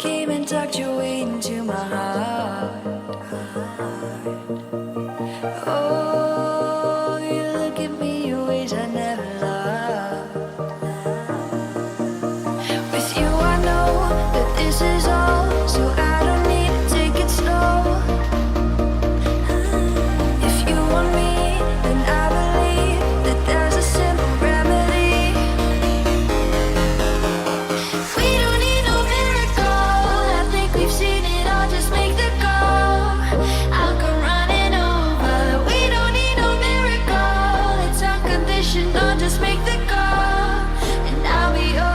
came and tucked your way into my heart. Oh, you look at me in ways I never loved. With you I know that this is all, so I don't need to take it slow. If you want me, then I believe that there's a simple remedy. We don't need no miracle, I think we've seen it all, just make the call. I'll come running over. We don't need no miracle, it's unconditional, just make the call, and I'll be yours.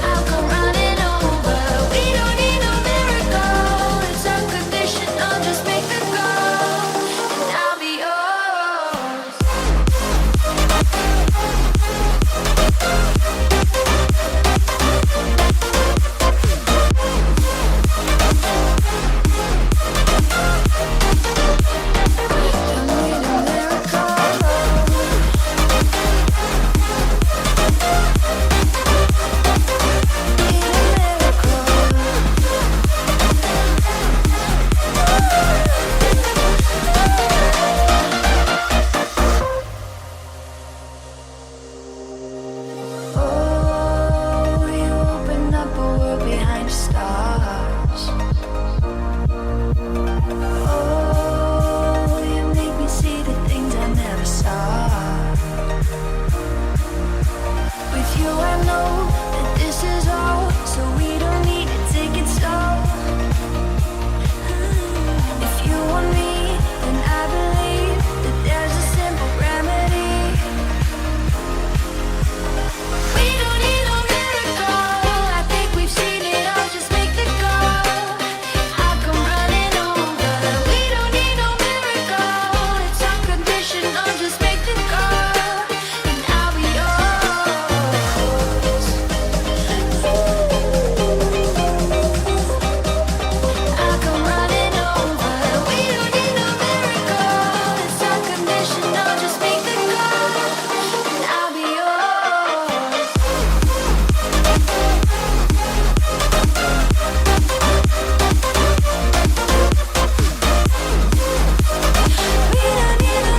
I'll come running over. We don't need no miracle, it's unconditional, just make the call, and I'll be yours. Oh, you open up a world behind the stars. Oh, you make me see the things I never saw. With you I know that this is all, so we don't need to take it slow. If you want me, then I believe that there's a simple remedy. We don't need no miracle, I think we've seen it all, just make the call. I'll come running over. We don't need no miracle, it's unconditional, just make the call, and I'll be yours. I'll come running over. We don't need no miracle, it's unconditional, just make the call, and I'll be yours. We don't need a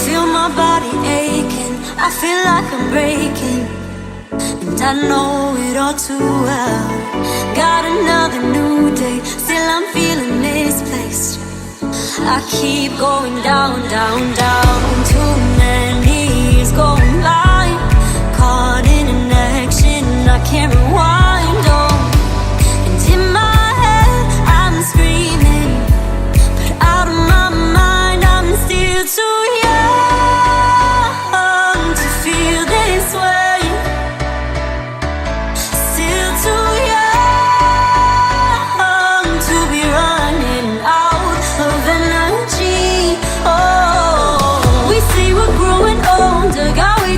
Feel my body aching, I feel like I'm breaking, and I know it all too well. Got another new day, still I'm feeling misplaced. I keep going down, down, down. Too many years going blind, caught in an action I can't rewind. Oh, and in my head I'm screaming, but out of my mind I'm still too young to feel this way. Still too young to be running out of energy. Oh, we say we're growing older, God, we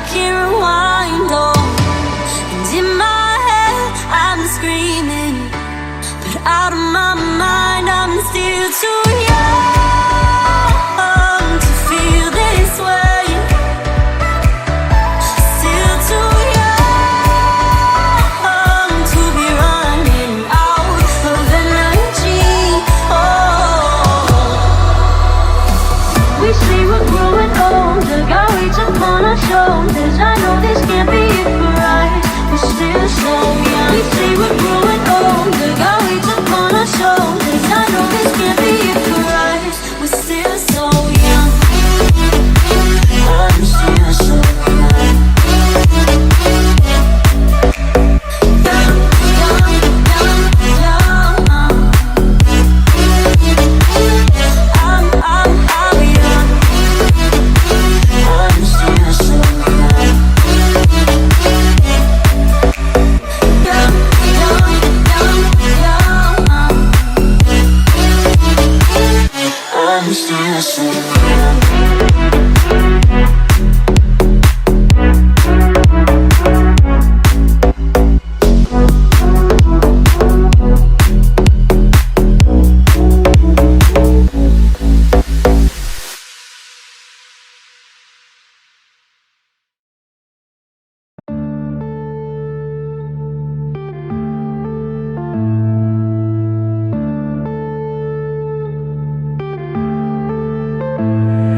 I can't rewind, oh. And in my head I'm screaming, but out of my mind I'm still too young to feel this way. Still too young to be running out of energy. Oh, we say we're growing older, got weight upon our shoulders. I know this can't be it for us, we're still so young. We say we're growing older, got weight upon our shoulders. I know this can't be it for us, we're still so young. I'm still so young. Young, young, young, young. I'm young. I'm still so young. Young, young, young, young. I'm still so young.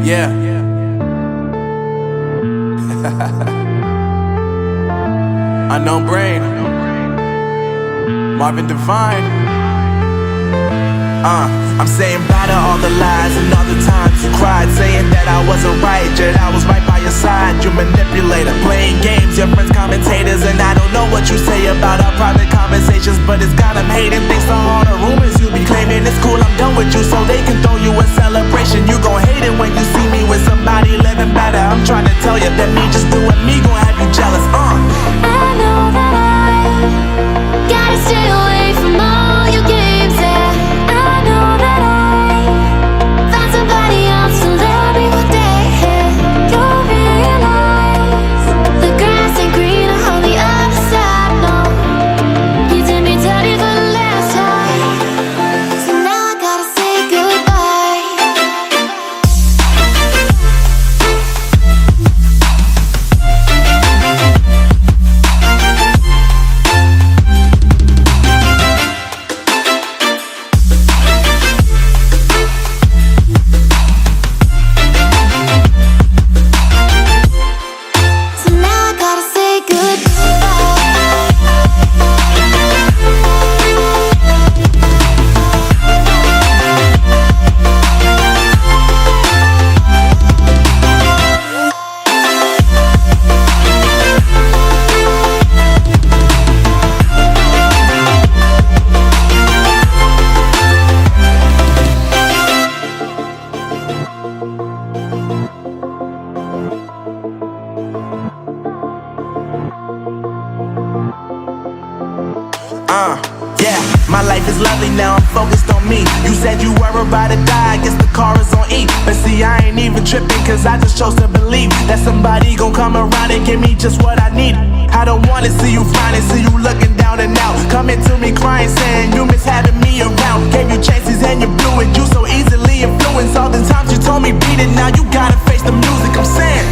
Yeah. Unknown Brain, Marvin Devine. I'm saying bye to all the lies and all the times you cried, saying that I wasn't right, yet I was right by your side. You manipulator, playing games, your friends commentators, and I don't know what you say about our private conversations, but it's got them hating. Thanks to all the rumors you be claiming. It's cool, I'm done with you, so they can throw you a celebration. You gon' hate it when you see me with somebody living better. I'm trying to tell you that me just doing me gon' have you jealous. I know that I gotta stay away from all your games, yeah. I know that I found somebody else to love me one day, yeah. You'll realize the grass ain't greener on the other side, no. You did me dirty for the last time, so now I gotta say goodbye. So now I gotta say Yeah, my life is lovely now, I'm focused on me. You said you were about to die, I guess the car is on E. But see, I ain't even tripping, cause I just chose to believe that somebody gon' come around and give me just what I need. I don't wanna see you flying, see you looking down and out, coming to me crying, saying you miss having me around. Gave you chances and you blew it, you so easily influenced. All the times you told me beat it, now you gotta face the music. I'm saying